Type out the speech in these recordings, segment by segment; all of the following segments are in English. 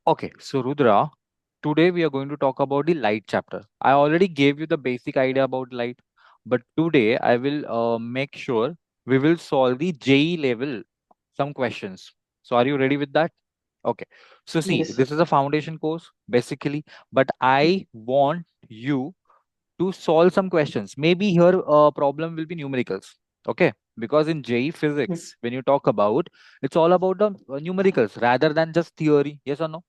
Okay, so Rudra, today we are going to talk about the light chapter. I already gave you the basic idea about light, but today I will make sure we will solve the JE level some questions. So are you ready with that? Okay. So see, Yes, sir. this is a foundation course basically, but I want you to solve some questions. Maybe here problem will be numericals. Okay, because in JE Mm. physics, when you talk about, it's all about the numericals rather than just theory. Yes or no?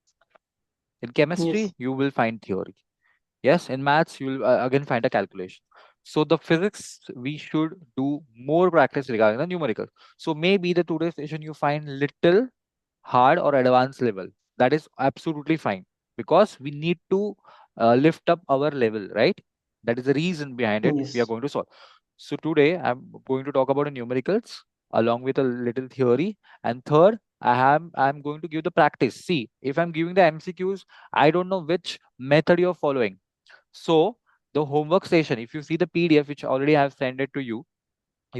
In chemistry, Yes, you will find theory. Yes, in maths, you will again find a calculation. So the physics, we should do more practice regarding the numerical. So maybe the today's session you find little hard or advanced level. That is absolutely fine because we need to lift up our level, right? That is the reason behind it. We are yes, going to solve. So today I'm going to talk about the numericals along with a little theory. And third, I'm going to give the practice. See, if I'm giving the MCQs, I don't know which method you're following. So the homework session, if you see the PDF which already I have sent it to you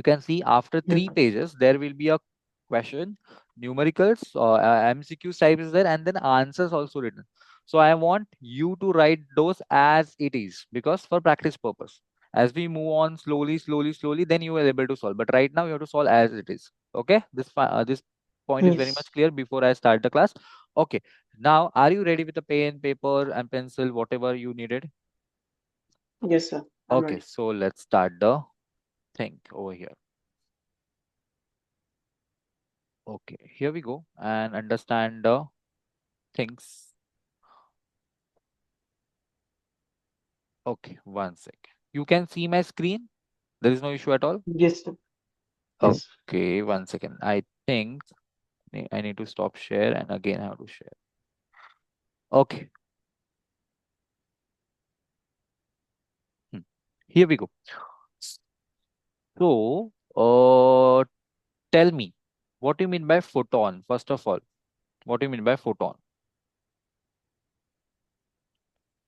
can see after mm, 3 pages there will be a question, numericals, MCQ type is there, and then answers also written. So I want you to write those as it is because for practice purpose. As we move on slowly, then you are able to solve. But right now you have to solve as it is. Okay, this point is very yes, much clear before I start the class. Okay, now are you ready with the pen, paper, and pencil, whatever you needed? yes, sir. I'm Okay, ready. so let's start the thing over here. Okay, here we go and understand the things. Okay, one sec. You can see my screen. There is no issue at all. Yes, sir. Yes, Okay, one second. I think I need to stop share and again I have to share. Okay, hmm, here we go. So, tell me, what do you mean by photon? First of all, what do you mean by photon?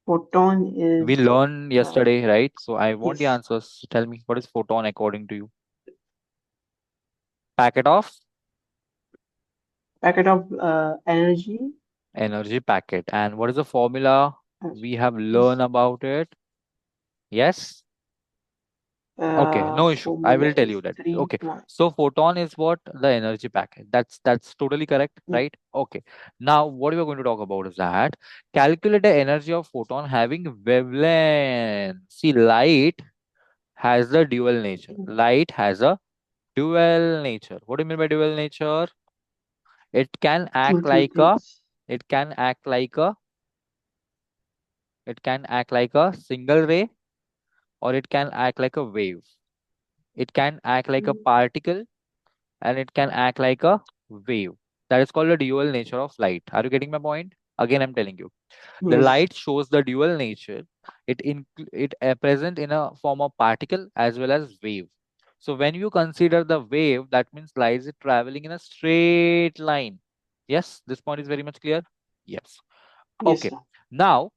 photon We is learned yesterday, right? So I want the yes, answers. Tell me, what is photon according to you? Packet of packet of energy. energy packet. And what is the formula? We have Yes, learned about it. Yes. Okay, no issue. I formula will tell you is that. three Okay. one. So photon is what? The energy packet. That's totally correct, Mm, right? Okay. Now what we are going to talk about is that calculate the energy of photon having wavelength. See, light has the dual nature. mm, Light has a dual nature. What do you mean by dual nature? It can two, act two like a things. it can act like a it can act like a single ray or it can act like a wave. It can act like a Mm, particle and it can act like a wave. That is called the dual nature of light. Are you getting my point? Again, I'm telling you. The yes, light shows the dual nature. It present in a form of particle as well as wave. So when you consider the wave, that means light is traveling in a straight line. Yes, this point is very much clear. Yes. yes, Okay. sir. Now,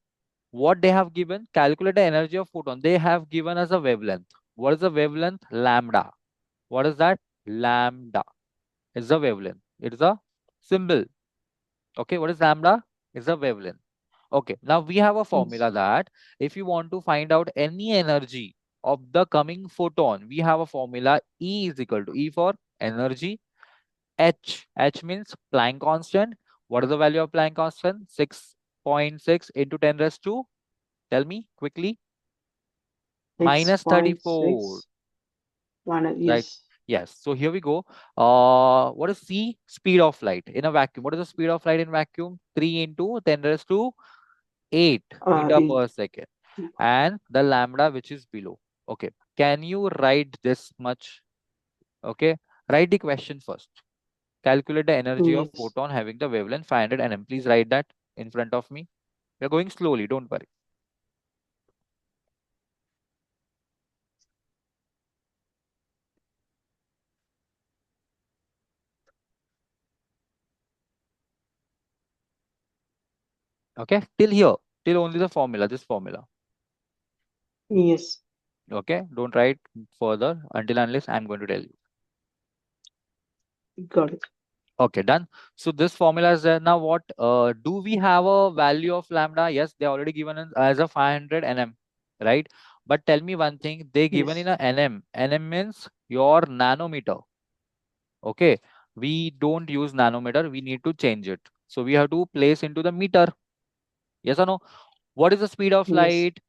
what they have given, calculate the energy of photon. They have given us a wavelength. What is the wavelength? Lambda. What is that? Lambda is the wavelength. It is a symbol. Okay, what is lambda? Is a wavelength. Okay, now we have a Yes, formula that if you want to find out any energy of the coming photon, we have a formula E is equal to E for energy, H. H means Planck constant. What is the value of Planck constant? 6.6 into 10 raised to, tell me quickly, six minus point 34. six one. Right. Yes, Yes. So here we go. What is C? Speed of light in a vacuum. What is the speed of light in vacuum? 3 into 10 raised to 8 meter eight. per second. And the lambda which is below. Okay. Can you write this much? Okay. Write the question first. Calculate the energy of Yes, photon having the wavelength 500 nm. Please write that in front of me. We're going slowly. Don't worry. Okay. Till here. Till only the formula. This formula. yes, Okay. Don't write further until unless I'm going to tell you. got it. Okay, done. So this formula is there. Now what, do we have a value of lambda? Yes, they already given us as a 500 nm, right? But tell me one thing, they given in Yes. a nm. Nm means your nanometer. Okay, we don't use nanometer. We need to change it. So we have to place into the meter. Yes or no? What is the speed of Yes. light?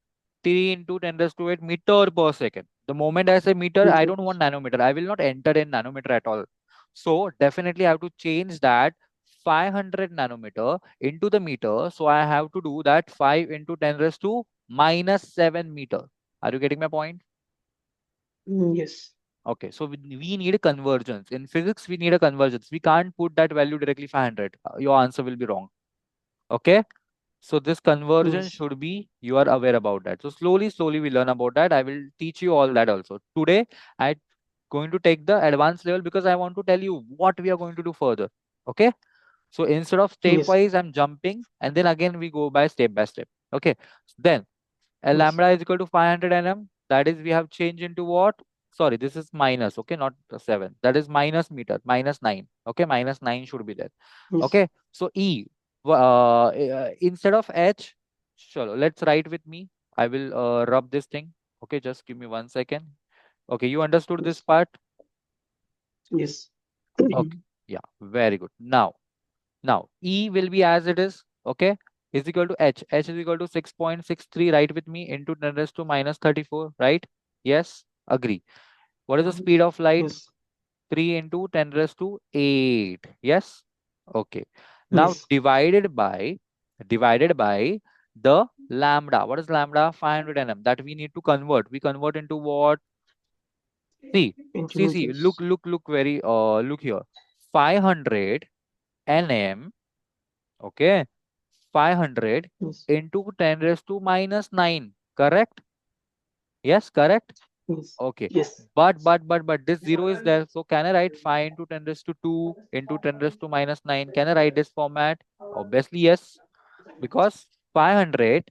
3 into 10 raised to 8 meter per second. The moment I say meter, I Meter don't per want second. nanometer. I will not enter in nanometer at all. So definitely I have to change that 500 nanometer into the meter. So I have to do that 5 into 10 raised to minus 7 meter. Are you getting my point? Yes. Okay, so we need a convergence. In physics, we need a convergence. We can't put that value directly 500. Your answer will be wrong. Okay. So this conversion Yes. should be, you are aware about that. So slowly we learn about that. I will teach you all that also. Today, I'm going to take the advanced level because I want to tell you what we are going to do further. Okay. So instead of Yes. stepwise, I'm jumping and then again we go by step by step. Okay. Then L Yes. lambda is equal to 500 nm. That is, we have changed into what? Sorry, this is minus. Okay, not 7. That is minus meter, minus 9. Okay, minus 9 should be there. Yes. Okay, so E, instead of H, sure, let's write with me. I will rub this thing. Okay, just give me 1 second. Okay, you understood this Yes. part? Yes. Okay, yeah, very good. Now E will be as it is. Okay, is equal to H. H is equal to 6.63. Write with me into 10 raised to minus 34. Right? Yes. Agree. What is the speed of light? Yes. 3 into 10 raised to 8. Yes. Okay. Now Yes. divided by the lambda. What is lambda? 500 nm. That we need to convert. We convert into what? See, Into see. Look, meters. look very. Look here. 500 nm. Okay. 500 Yes. into 10 raised to minus 9. Correct? Yes, correct. Yes. Okay. Yes. But this 0 is there. So can I write 5 into 10 raised to 2 into 10 raised to minus 9? Can I write this format? Obviously, yes. Because 500,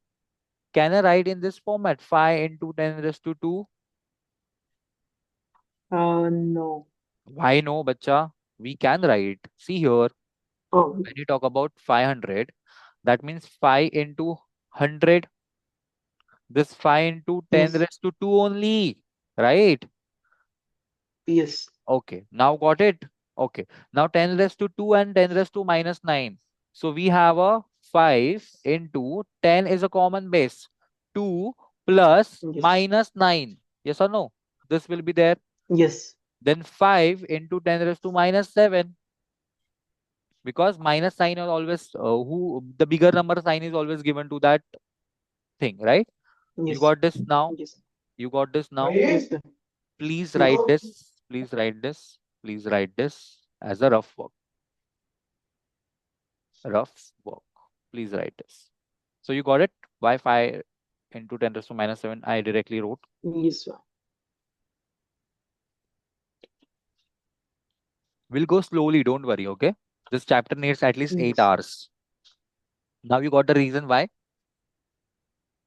can I write in this format? 5 into 10 raised to 2? No. Why no, bacha? We can write. See here, Oh, when you talk about 500, that means 5 into 100. This 5 into 10 yes. raised to 2 only. Right? Yes. Okay, now got it. Okay, now 10 raised to 2 and 10 raised to minus 9. So we have a 5 into 10 is a common base. 2 plus Yes. minus 9. Yes or no? This will be there. Yes. Then 5 into 10 raised to minus 7. Because minus sign is always, who the bigger number sign is always given to that thing, right? You Yes. got this now? Yes. You got this now? Yes. Sir. Please Yes. write this. Please write this. Please write this as a rough work. Rough work. Please write this. So you got it? Why 5 into 10 raised to minus 7? I directly wrote. Yes. Sir. We'll go slowly. Don't worry. Okay. This chapter needs at least 8 Yes. hours. Now you got the reason why?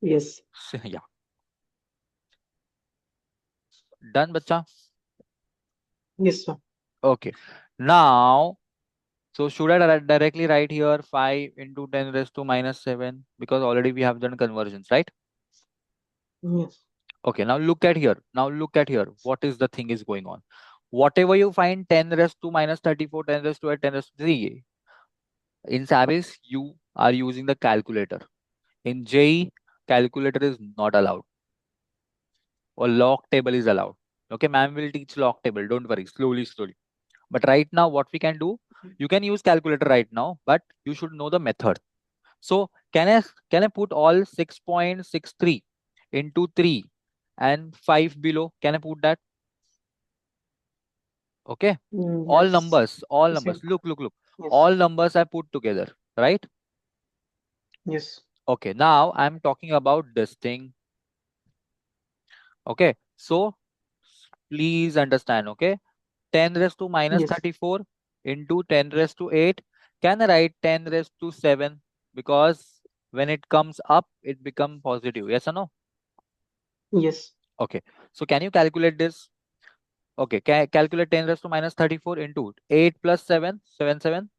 Yes. Yeah. Done, bacha. Yes. Sir. Okay. Now, so should I directly write here 5 into 10 raised to minus 7? Because already we have done conversions, right? Yes. Okay, now look at here. Now look at here. What is the thing is going on? Whatever you find 10 raised to minus 34, 10 raised to 8, 10 raised to 3. In SABIS, you are using the calculator. In JE, calculator is not allowed. Or log table is allowed. Okay, ma'am will teach log table. Don't worry, slowly. But right now, what we can do, you can use calculator right now, but you should know the method. So can I put all 6.63 into 3 and 5 below? Can I put that? Okay. All Yes. numbers, all Yes. numbers. Look. Yes. All numbers are put together, right? Yes. Okay. Now I'm talking about this thing. Okay. So please understand. Okay. 10 raised to minus Yes. 34 into 10 raised to 8. Can I write 10 raised to 7? Because when it comes up, it becomes positive. Yes or no? Yes. Okay. So can you calculate this? Okay, calculate 10 raised to minus 34 into 8 plus 7, 7, 7,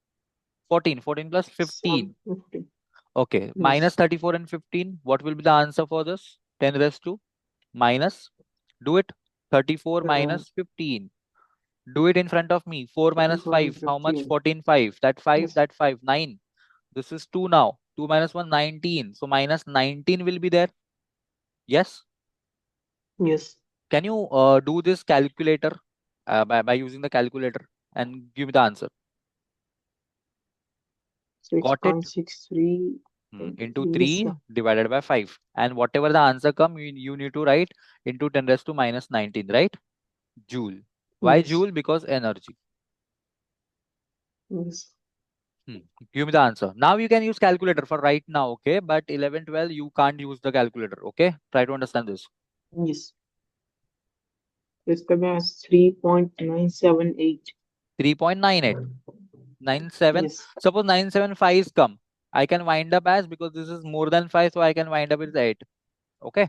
14, 14 plus 15. 750. Okay, minus Yes. 34 and 15. What will be the answer for this? 10 raised to minus, do it. 34 Um, minus 15. Do it in front of me. 4 minus 34 and 5. How much? 15. 14, 5. That 5, Yes. that 5, 9. This is 2 now. 2 minus 1, 19. So minus 19 will be there. Yes. Yes. Can you do this calculator by using the calculator and give me the answer? Got it? 6.63. Into Yes, 3 sir. divided by 5. And whatever the answer come, you need to write into 10 raised to minus 19, right? Joule. Why Yes. joule? Because energy. Yes. Hmm. Give me the answer. Now you can use calculator for right now, okay? But 11, 12, you can't use the calculator, okay? Try to understand this. Yes. It's coming as 3.978. 3.98. 97. Yes. Suppose 975 is come. I can wind up as, because this is more than 5, so I can wind up with 8. Okay?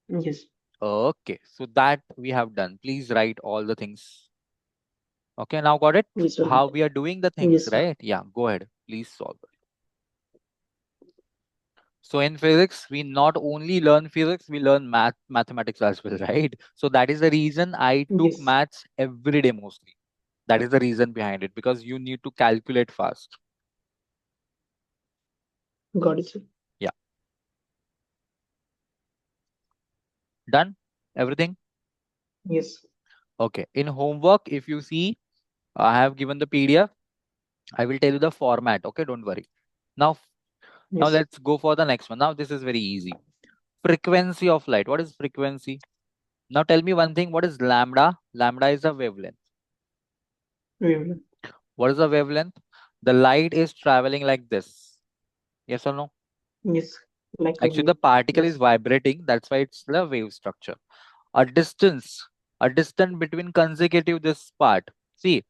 Yes. Okay. So that we have done. Please write all the things. Okay, now got it? Yes, sir. How we are doing the things, Yes, sir. right? Yeah, go ahead. Please solve it. So in physics, we not only learn physics, we learn mathematics as well, right? So that is the reason I took Yes. maths every day mostly. That is the reason behind it, because you need to calculate fast. Got it, sir. Yeah, done? Everything? Yes. Okay. In homework, if you see, I have given the PDF. I will tell you the format. Okay, don't worry. Now, now Yes. let's go for the next one. Now this is very easy. Frequency of light. What is frequency? Now tell me one thing. What is lambda? Lambda is a wavelength. Wavelength. What is the wavelength? The light is traveling like this. Yes or no? Yes. Like a Actually, the wave. particle is Yes. vibrating. That's why it's the wave structure. A distance, a distance between consecutive this part. See,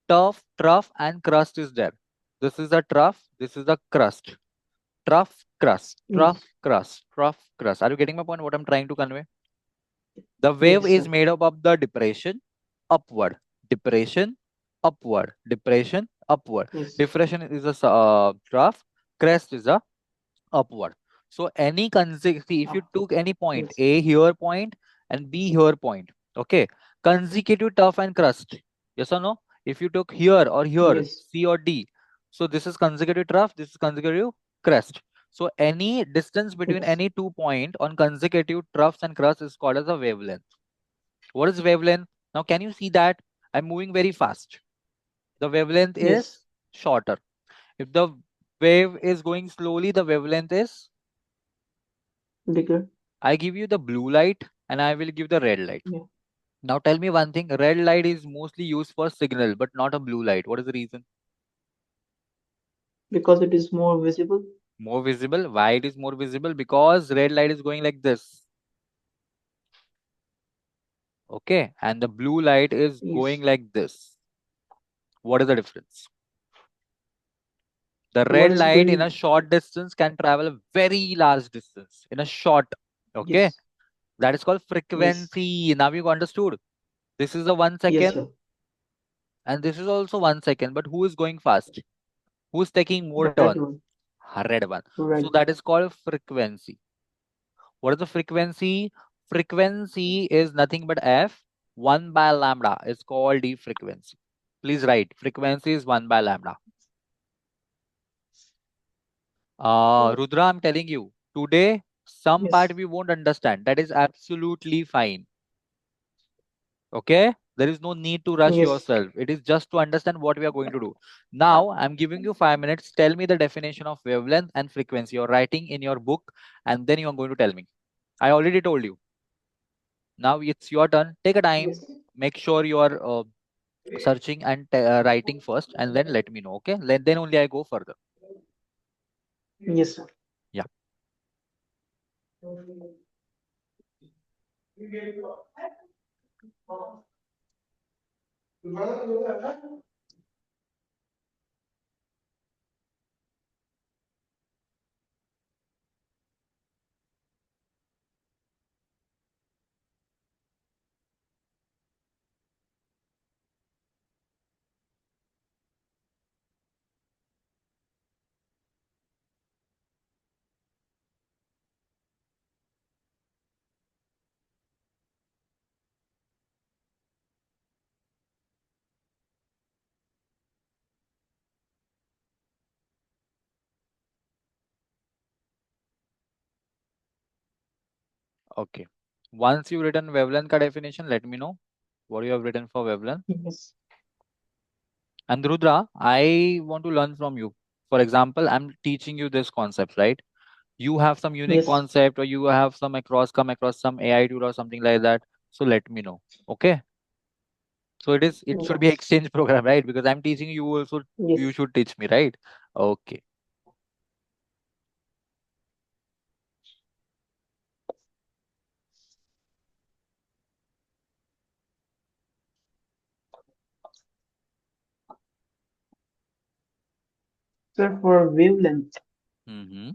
trough, and crust is there. This is the trough. This is the crust. Trough, crust, trough, Yes. crust, trough, crust. Are you getting my point? What I'm trying to convey? The wave Yes, is sir. made up of the depression, upward, depression, upward, depression, upward. Yes. Depression is a trough, crest is a upward. So any see, if you Upward. took any point, Yes. A here point and B here point, okay, consecutive trough and crust. Yes or no? If you took here or here, Yes. C or D, so this is consecutive trough, this is consecutive crest. So any distance between Yes. any 2 point on consecutive troughs and crust is called as a wavelength. What is wavelength? Now, can you see that? I'm moving very fast. The wavelength is Yes. shorter. If the wave is going slowly, the wavelength is, Bigger. I give you the blue light and I will give the red light. Yeah. Now, tell me one thing. Red light is mostly used for signal, but not a blue light. What is the reason? Because it is more visible. More visible. Why it is more visible? Because red light is going like this. Okay. And the blue light is going Yes. like this. What is the difference? The red One is light in a going. short distance can travel a very large distance in a short. Okay. Yes. That is called Yes. frequency. Now you understood. This is a one Yes, second sir. and this is also 1 second. But who is going fast? Who is taking more The red turn? one. Red one. So Red. that is called frequency. What is the frequency? Frequency is nothing but F. 1 by lambda is called the frequency. Please write. Frequency is 1 by lambda. Rudra, I'm telling you, today some Yes. part we won't understand. That is absolutely fine. Okay? There is no need to rush Yes. yourself. It is just to understand what we are going to do. Now, I'm giving you 5 minutes. Tell me the definition of wavelength and frequency. You're writing in your book, and then you are going to tell me. I already told you. Now it's your turn. Take a time. Yes. Make sure you are searching and writing first, and then let me know. Okay? Then only I go further. Yes, sir. Yeah. Okay. Once you written wavelength ka definition, let me know what you have written for wavelength. Yes. And Rudra, I want to learn from you. For example, I'm teaching you this concept, right? You have some unique Yes. concept, or you have some come across some AI tool or something like that. So let me know. Okay. So it should Yeah. be exchange program, right? Because I'm teaching you also, you Yes. should teach me, right? Okay. So for wavelength, Mm-hmm.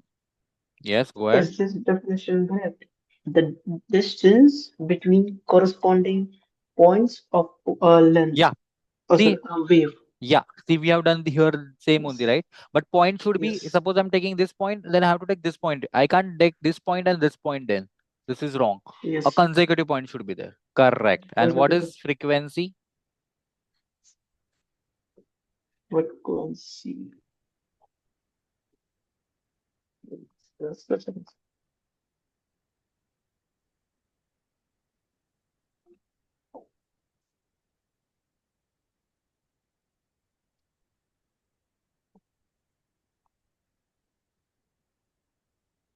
Yes, go ahead. is this definition correct? The distance between corresponding points of a length, Yeah. or See, sorry, a wave. yeah. See, we have done the here same only, Yes. right? But point should be, Yes. suppose I'm taking this point, then I have to take this point. I can't take this point and this point then. This is wrong. A Yes. consecutive point should be there. Correct. And what Consecutive is frequency? frequency. Yes. Yes.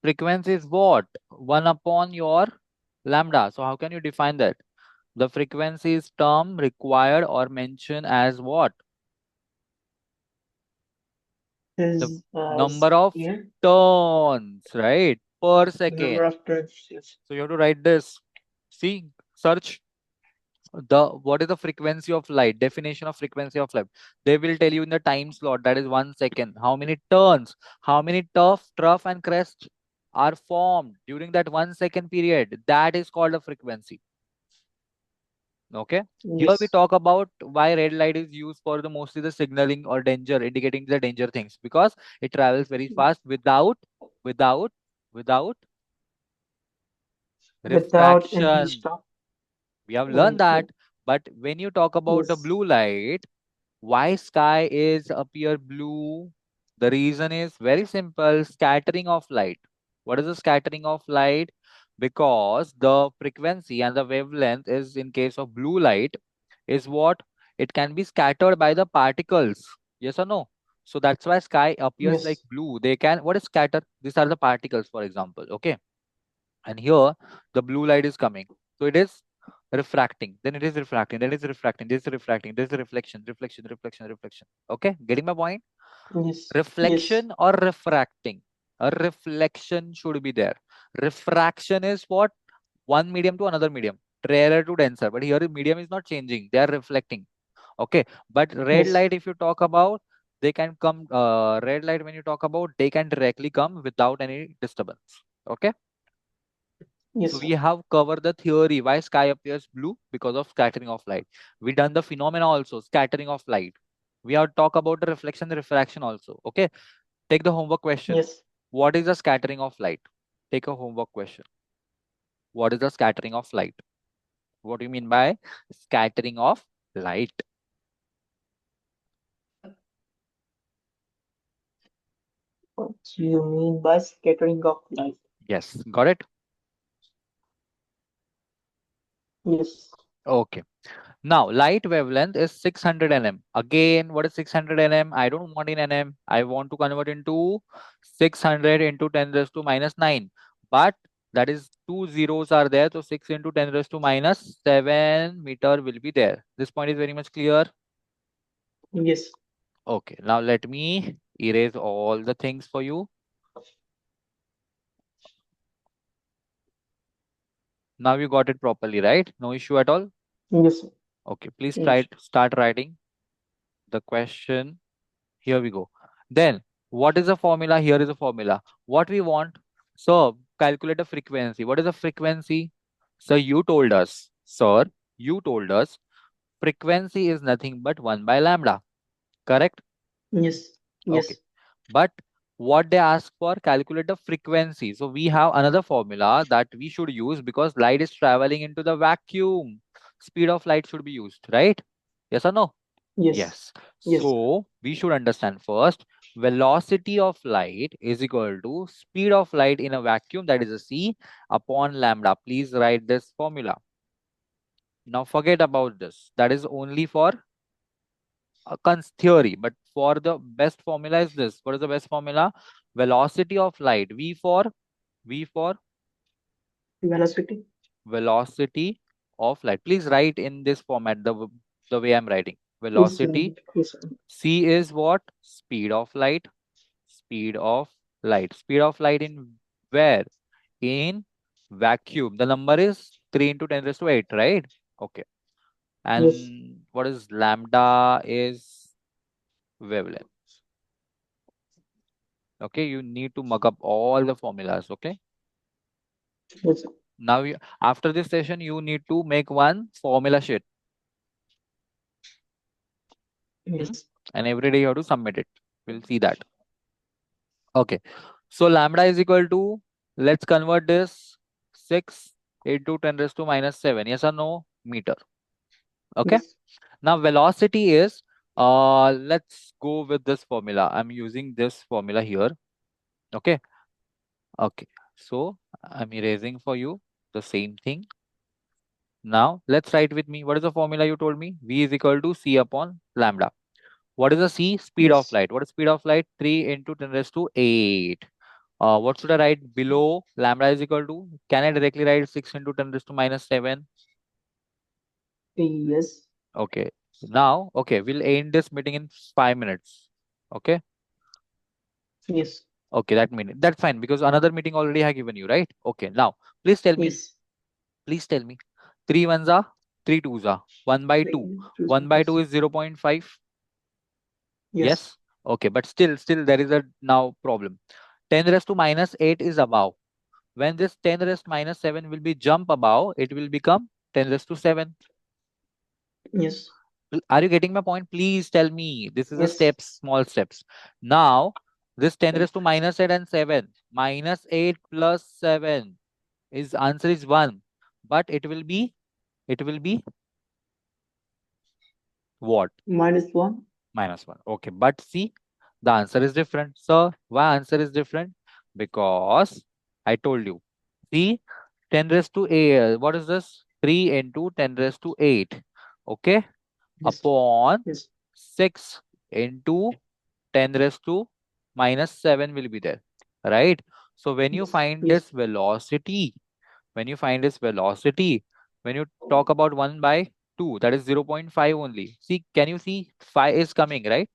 Frequency is what? 1 upon your lambda. So how can you define that? The frequency is term required or mentioned as what? The Is number of here turns, right? Per number second. of turns. Yes. So you have to write this. See, search the what is the frequency of light, definition of frequency of light. They will tell you in the time slot, that is 1 second, how many turns, how many trough and crest are formed during that 1 second period. That is called a frequency. Okay. Here we Yes. talk about why red light is used for the mostly the signaling or danger, indicating the danger things, because it travels very fast without without Without any refraction. stop. We have learned Okay. that. But when you talk about the Yes. blue light, why sky is appear blue? The reason is very simple, scattering of light. What is the scattering of light? Because the frequency and the wavelength is, in case of blue light, is what? It can be scattered by the particles. Yes or no? So that's why sky appears like Yes. blue. They can, what is scatter? These are the particles, for example. Okay. And here the blue light is coming. So it is refracting, then it is refracting, then it is refracting, this is refracting, this is reflection. Okay, getting my point? Yes. Yes. Reflection or refracting? A reflection should be there. Refraction is what? One medium to another medium, rarer to denser, but here the medium is not changing, they are reflecting. Okay, but red Yes. light, if you talk about, they can come, red light, when you talk about, they can directly come without any disturbance. Okay. So Yes, we sir. have covered the theory why sky appears blue because of scattering of light. We done the phenomena also, scattering of light. We have talked about the reflection, refraction also. Okay. Take the homework question. Yes. What is the scattering of light? Take a homework question. What is the scattering of light? What do you mean by scattering of light? What do you mean by scattering of light? Yes, got it. Yes. Okay. Now, light wavelength is 600 nm. Again, what is 600 nm? I don't want in nm. I want to convert into 600 into 10 raised to minus 9. But that is two zeros are there. So 6 into 10 raised to minus 7 meter will be there. This point is very much clear. Yes. Okay. Now let me erase all the things for you. Now you got it properly, right? No issue at all. Yes, sir. Okay. Please try Yes. to start writing the question. Here we go. Then, what is the formula? Here is a formula. What we want? So, calculate a frequency. What is the frequency? So, you told us, sir, you told us frequency is nothing but 1 by lambda. Correct? Yes. Okay. Yes. But what they ask for, calculate the frequency. So, we have another formula that we should use because light is traveling into the vacuum. Speed of light should be used, right? Yes or no? Yes. Yes. Yes. So we should understand first velocity of light is equal to speed of light in a vacuum, that is a c, upon lambda. Please write this formula. Now forget about this. That is only for a theory, but for the best formula is this. What is the best formula? Velocity of light. V for Velocity. velocity of light. Please write in this format, the way I'm writing. Yes, Velocity. yes, C is what? Speed of light. Speed of light. Speed of light in where? In vacuum. The number is 3 into 10 raised to 8, right? Okay. yes, And what is lambda is wavelength. Okay, you need to mug up all the formulas. Okay. yes, Now, after this session, you need to make one formula sheet. Hmm? yes, And every day you have to submit it. We'll see that. Okay. So lambda is equal to, let's convert this 6 into 10 raised to minus 7. Yes or no? Meter. Okay. yes, Now velocity is, let's go with this formula. I'm using this formula here. Okay. Okay. So I'm erasing for you the same thing. Now let's write with me. What is the formula you told me? V is equal to C upon lambda. What is the C? Speed of yes. light. What is speed of light? 3 into 10 raised to 8. What should I write below lambda is equal to? Can I directly write 6 into 10 raised to minus 7? Yes, Okay. Now, okay, we'll end this meeting in 5 minutes. Okay. yes, Okay, that's fine because another meeting already I given you, right? Okay. Now, please tell me, yes. please tell me. 3 ones are 3 twos are 1 by 2. 1 by 2 Yes, is 0.5. yes, Yes. Okay, but still there is a now problem. 10 raised to minus 8 is above. When this 10 raised to minus 7 will be jump above, it will become 10 raised to 7. yes, Are you getting my point? Please tell me. This is a yes. steps, small steps. Now, this 10 Right. raised to minus 8 and 7. Minus 8 plus 7 is answer is 1. But it will be what? -1. Minus 1. Okay. But see, the answer is different. Sir, why answer is different? Because I told you. See, 10 raised to 8. What is this? 3 into 10 raised to 8. Okay. Yes, Upon yes, 6 into 10 raised to minus 7 will be there, right? So when you yes, find yes, this velocity, when you find this velocity, when you talk about 1 by 2, that is 0.5 only. See, can you see 5 is coming, right?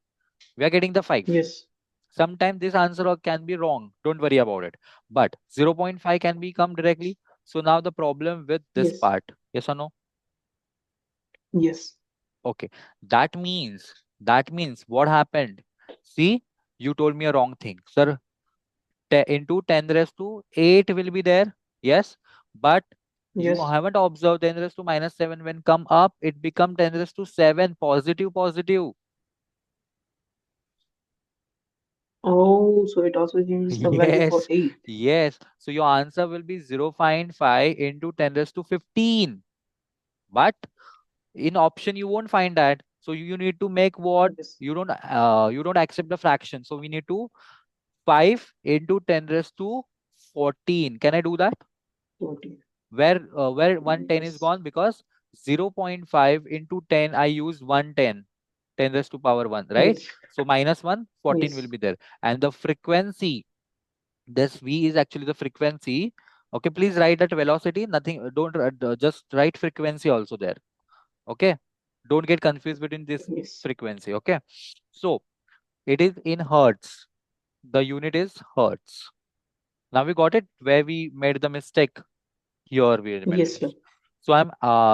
We are getting the 5. yes, Sometimes this answer can be wrong. Don't worry about it. But 0.5 can be come directly. So now the problem with this yes, part, yes or no? yes, Okay. That means what happened? See, you told me a wrong thing. Sir, into 10 raised to 8 will be there. Yes. But you yes. haven't observed 10 raised to minus 7 when come up, it become 10 raised to 7 positive, positive. Oh, so it also changes the value for Yes. 8. Yes. So your answer will be 0.5 into 10 raised to 15. But in option, you won't find that. So you need to make what? Yes, You don't accept the fraction. So we need to 5 into 10 raised to 14. Can I do that? 14. Where 110 is Yes, gone because 0.5 into 10 I use 110, 10 raised to power 1, right? yes, So minus 1, 14 will yes, be there. And the frequency, this V is actually the frequency. Okay, please write that velocity. Nothing, don't just write frequency also there. Okay, don't get confused between this yes, frequency. Okay, so it is in hertz. The unit is hertz. Now we got it where we made the mistake. Here we made the yes, sir. mistake. So I'm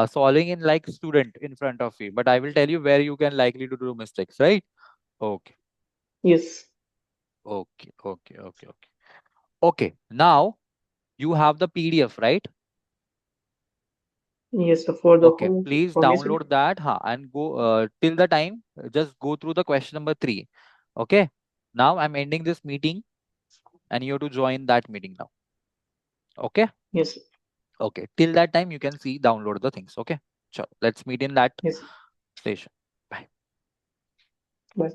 solving in like student in front of you, but I will tell you where you can likely to do mistakes, right? Okay, Yes, okay. Okay, now you have the PDF, right? yes, sir. For the Okay, home please formation. download that and go till the time, just go through the question number 3. Okay, now I'm ending this meeting and you have to join that meeting now. Okay, Yes, okay. Till that time, you can see, download the things. Okay, sure. Let's meet in that yes. station. Bye. Bye.